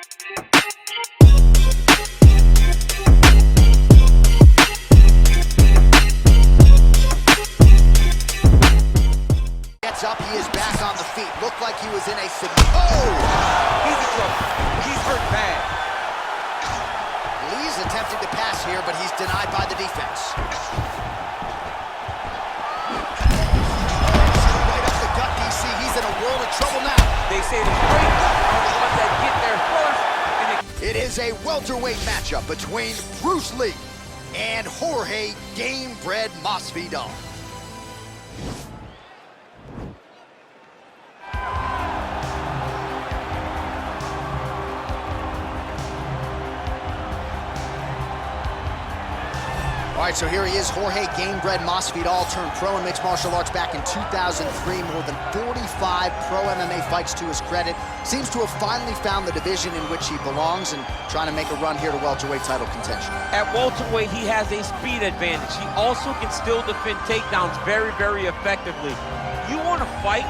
Gets up, he is back on the feet. Looked like he was in a oh! He's in trouble. He's hurt bad. Lee's attempting to pass here, but he's denied by the defense. Right up the gut, DC. He's in a world of trouble now. They say the great are the ones that get there first. It is a welterweight matchup between Bruce Lee and Jorge Gamebred Masvidal. All right, so here he is, Jorge Gamebred Masvidal turned pro and mixed martial arts back in 2003. More than 45 pro MMA fights to his credit. Seems to have finally found the division in which he belongs and trying to make a run here to welterweight title contention. At welterweight, he has a speed advantage. He also can still defend takedowns very, very effectively. You want to fight?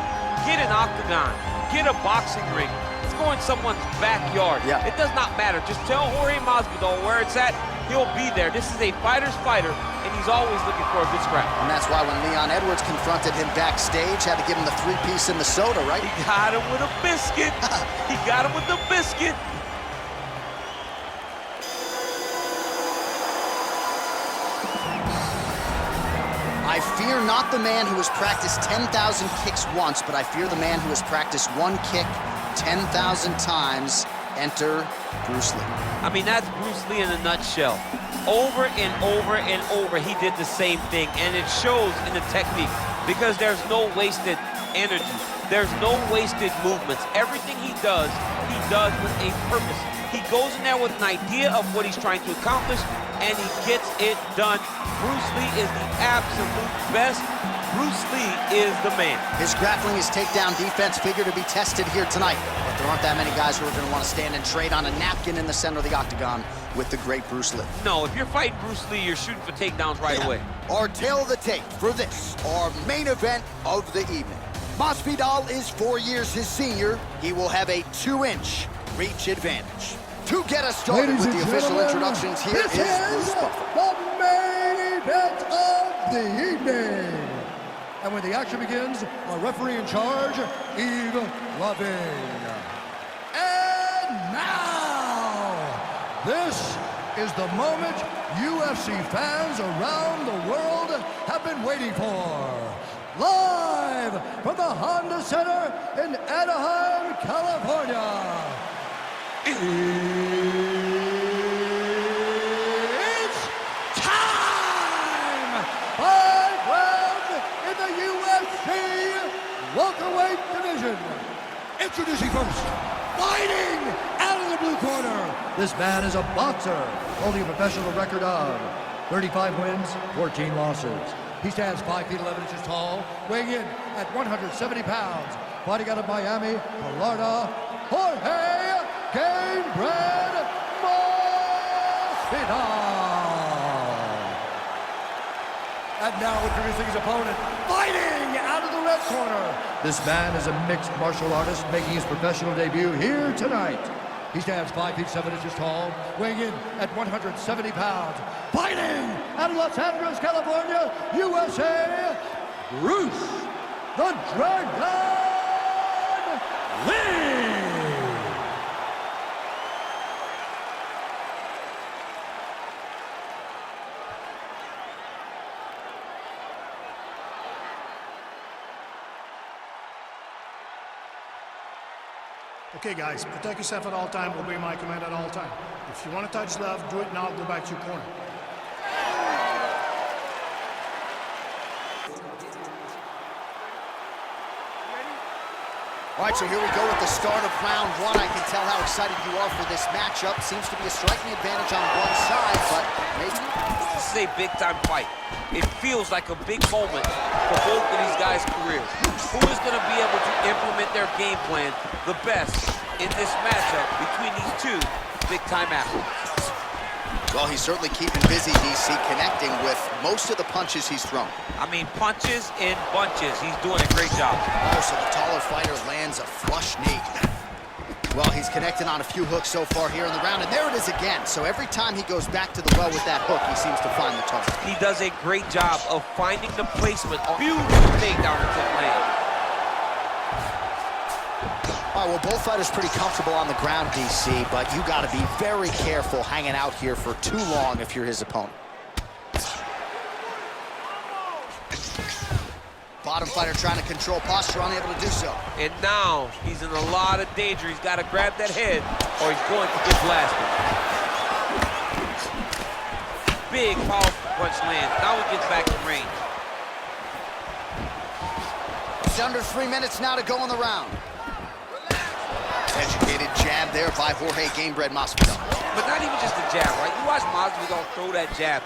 Get an octagon. Get a boxing ring. Let's go in someone's backyard. Yeah. It does not matter. Just tell Jorge Masvidal where it's at. He'll be there. This is a fighter's fighter, and he's always looking for a good scrap. And that's why when Leon Edwards confronted him backstage, had to give him the 3-piece and the soda, right? He got him with a biscuit. He got him with the biscuit. I fear not the man who has practiced 10,000 kicks once, but I fear the man who has practiced one kick 10,000 times. Enter Bruce Lee. I mean, that's Bruce Lee in a nutshell. Over and over and over, he did the same thing, and it shows in the technique because there's no wasted energy. There's no wasted movements. Everything he does with a purpose. He goes in there with an idea of what he's trying to accomplish, and he gets it done. Bruce Lee is the absolute best. Bruce Lee is the man. His grappling, his takedown defense figure to be tested here tonight. But there aren't that many guys who are going to want to stand and trade on a napkin in the center of the octagon with the great Bruce Lee. No, if you're fighting Bruce Lee, you're shooting for takedowns right away. Our tail of the tape for this, our main event of the evening. Masvidal is 4 years his senior. He will have a 2-inch reach advantage. To get us started with the official introductions, here is Bruce Buffer. The main event of the evening. And when the action begins, our referee in charge, Yves Loving. And now, this is the moment UFC fans around the world have been waiting for. Live from the Honda Center in Anaheim, California. It's time! 5 rounds in the UFC welterweight division. Introducing first, fighting out of the blue corner. This man is a boxer, holding a professional record of 35 wins, 14 losses. He stands 5 feet 11 inches tall, weighing in at 170 pounds. Fighting out of Miami, Florida, Jorge Gamebred Masvidal. And now introducing his opponent, fighting out of the red corner. This man is a mixed martial artist making his professional debut here tonight. He stands 5 feet 7 inches tall, weighing in at 170 pounds. Fighting out of Los Angeles, California, USA, Bruce the Dragon Lee. Okay, guys, protect yourself at all time. Obey my command at all time. If you want to touch love, do it now. Go back to your corner. All right, so here we go with the start of round 1. I can tell how excited you are for this matchup. Seems to be a striking advantage on one side, but maybe... This is a big-time fight. It feels like a big moment for both of these guys' careers. Who is going to be able to implement their game plan the best in this matchup between these two big-time athletes? Well, he's certainly keeping busy, DC, connecting with most of the punches he's thrown. I mean, punches in bunches. He's doing a great job. Oh, so the taller fighter lands a flush knee. Well, he's connecting on a few hooks so far here in the round, and there it is again. So every time he goes back to the well with that hook, he seems to find the target. He does a great job of finding the placement. Beautiful takedown until land. All right, well, both fighters pretty comfortable on the ground, DC, but you got to be very careful hanging out here for too long if you're his opponent. Bottom fighter trying to control posture, unable to do so. And now he's in a lot of danger. He's got to grab that head or he's going to get blasted. Big, powerful punch lands. Now he gets back in range. It's under 3 minutes now to go in the round. Educated jab there by Jorge Gamebred Masvidal. But not even just a jab, right? You watch Masvidal throw that jab.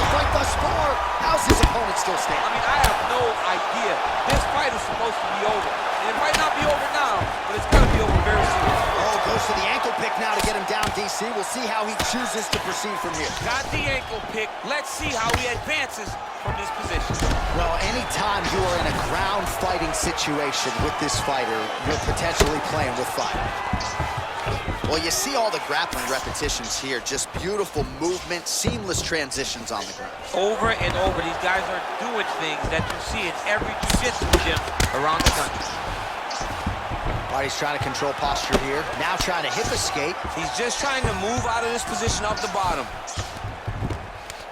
Fight thus far. How's his opponent still standing? I mean, I have no idea. This fight is supposed to be over. And it might not be over now, but it's going to be over very soon. Oh, goes to the ankle pick now to get him down, DC. We'll see how he chooses to proceed from here. Got the ankle pick. Let's see how he advances from this position. Well, anytime you are in a ground fighting situation with this fighter, you're potentially playing with fire. Well, you see all the grappling repetitions here. Just beautiful movement, seamless transitions on the ground. Over and over, these guys are doing things that you see in every jiu-jitsu gym around the country. He's trying to control posture here. Now trying to hip escape. He's just trying to move out of this position off the bottom.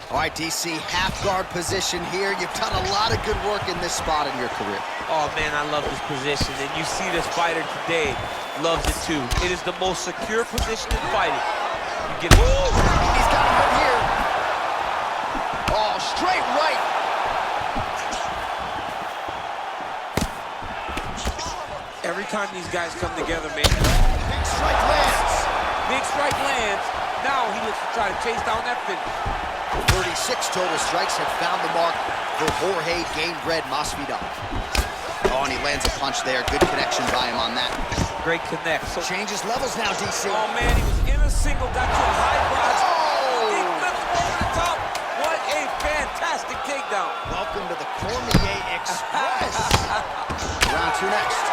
All right, DC, half guard position here. You've done a lot of good work in this spot in your career. Oh, man, I love this position. And you see this fighter today loves it, too. It is the most secure position in fighting. You get... Whoa! He's got him here. Oh, straight right. Every time these guys come together, man. Big strike lands. Big strike lands. Now he looks to try to chase down that finish. 36 total strikes have found the mark for Jorge Gamebred Masvidal. Oh, and he lands a punch there. Good connection by him on that. Great connect. So changes levels now, DC. Oh, man, he was in a single, got to a high cross. Oh! He flips over the top. What a fantastic takedown. Welcome to the Cormier Express. Round 2 next.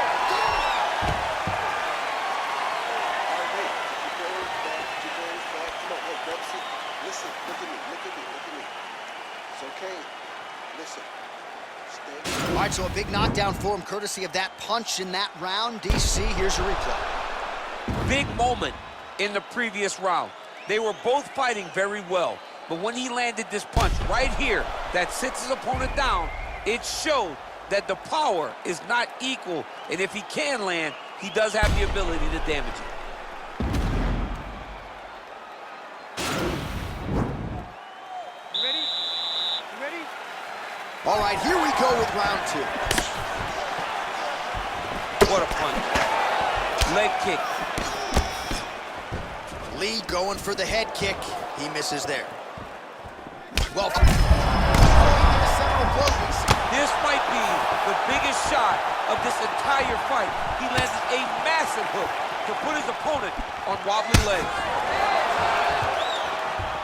Listen, look at me. It's okay. Listen. Stay. All right, so a big knockdown for him, courtesy of that punch in that round. DC, here's your replay. Big moment in the previous round. They were both fighting very well, but when he landed this punch right here that sits his opponent down, it showed that the power is not equal, and if he can land, he does have the ability to damage it. All right, here we go with round 2. What a punch. Leg kick. Lee going for the head kick. He misses there. Well, this might be the biggest shot of this entire fight. He lands a massive hook to put his opponent on wobbly legs.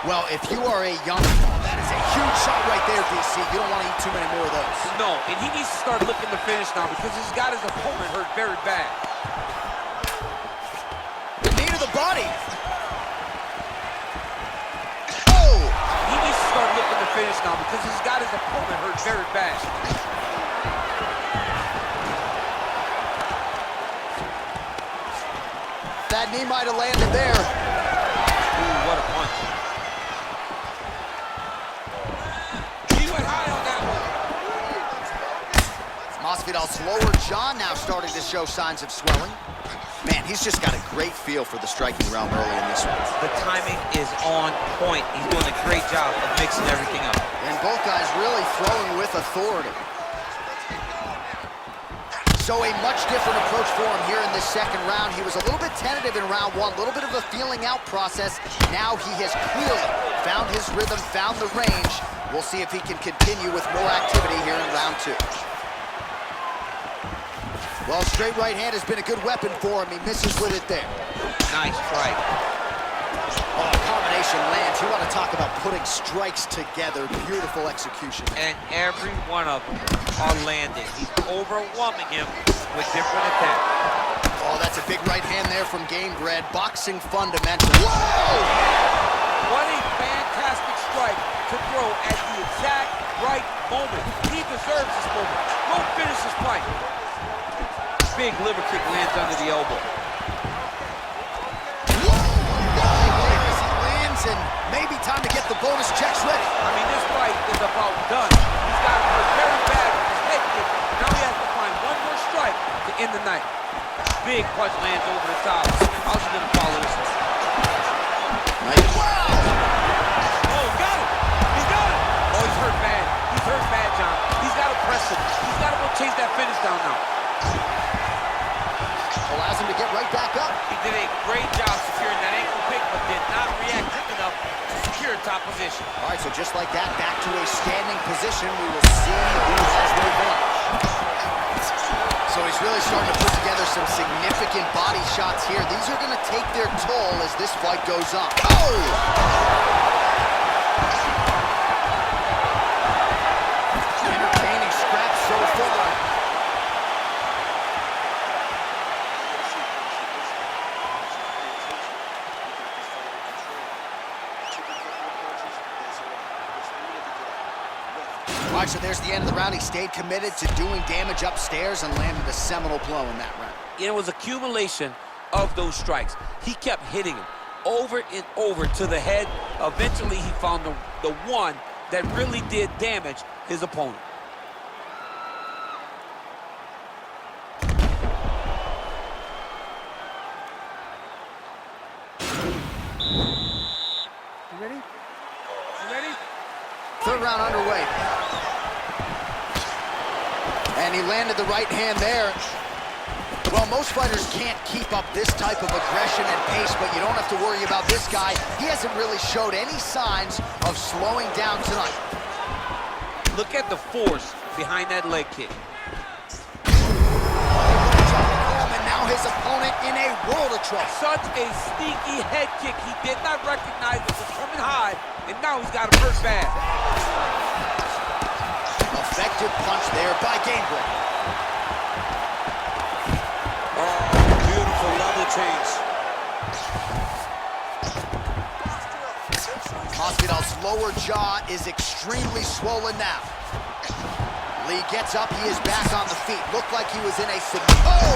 Well, if you are a young... that is a huge shot right there, DC. You don't want to eat too many more of those. No, and he needs to start looking to finish now because he's got his opponent hurt very bad. Knee to the body. Oh! He needs to start looking to finish now because he's got his opponent hurt very bad. That knee might have landed there. Ooh, what a punch. Masvidal's lower jaw now starting to show signs of swelling. Man, he's just got a great feel for the striking realm early in this one. The timing is on point. He's doing a great job of mixing everything up. And both guys really throwing with authority. So a much different approach for him here in this second round. He was a little bit tentative in round 1, a little bit of a feeling out process. Now he has clearly found his rhythm, found the range. We'll see if he can continue with more activity here in round 2. Well, straight right hand has been a good weapon for him. He misses with it there. Nice strike. Oh, combination lands. You want to talk about putting strikes together. Beautiful execution. And every one of them are landing. He's overwhelming him with different attacks. Oh, that's a big right hand there from Gamebred. Boxing fundamentals. Whoa! What a fantastic strike to throw at the exact right moment. He deserves this moment. Go finish his fight. Big liver kick lands under the elbow. And maybe time to get the bonus checks ready. I mean, this fight is about done. He's got to work very bad with his head kick. Now he has to find one more strike to end the night. Big punch lands over the top. How's he going to follow this one? Nice. Wow! Oh, he got it. He got it. Oh, he's hurt bad. He's hurt bad, John. He's got to press him. He's got to go chase that finish down now. Allows him to get right back up. He did a great job securing that ankle pick, but did not react quick enough to secure top position. All right, so just like that, back to a standing position. We will see who has the advantage. So he's really starting to put together some significant body shots here. These are going to take their toll as this fight goes on. Oh! Entertaining scraps so far. All right, so there's the end of the round. He stayed committed to doing damage upstairs and landed a seminal blow in that round. It was accumulation of those strikes. He kept hitting him over and over to the head. Eventually, he found the one that really did damage his opponent. You ready? You ready? Third round underway. And he landed the right hand there. Well, most fighters can't keep up this type of aggression and pace, but you don't have to worry about this guy. He hasn't really showed any signs of slowing down tonight. Look at the force behind that leg kick. And now his opponent in a world of trouble. Such a sneaky head kick. He did not recognize it was coming high, and now he's got him hurt bad. Effective punch there by Gamebred. Oh, beautiful level change. Masvidal's lower jaw is extremely swollen now. Lee gets up, he is back on the feet. Looked like he was in a oh!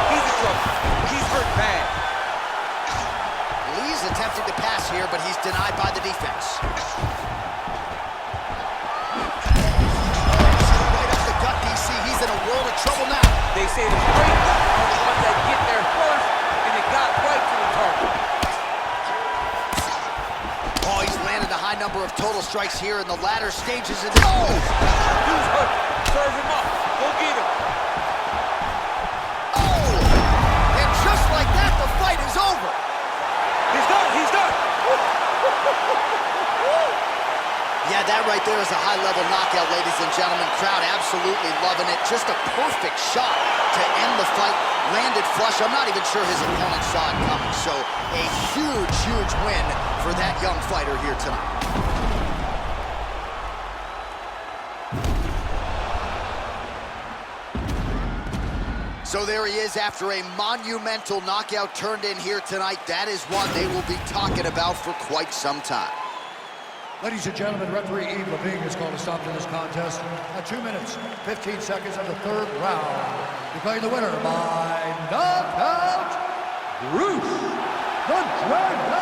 He's in trouble. He's hurt bad. Lee's attempting to pass here, but he's denied by the defense. Right up the gut, DC. He's in a world of trouble now. They say the great are the ones that get there first, and it got right to the target. Oh, he's landed a high number of total strikes here in the latter stages of the... Oh! He's hurt. Serve him up. Go get him. Oh! And just like that, the fight is over. He's done. He's done. Yeah, that right there is a high-level knockout, ladies and gentlemen. Crowd absolutely loving it. Just a perfect shot to end the fight. Landed flush. I'm not even sure his opponent saw it coming. So a huge, huge win for that young fighter here tonight. So there he is after a monumental knockout turned in here tonight. That is one they will be talking about for quite some time. Ladies and gentlemen, referee Yves Levine has called a stop to this contest at 2 minutes, 15 seconds of the third round. Declaring the winner by knockout, Bruce the Dragon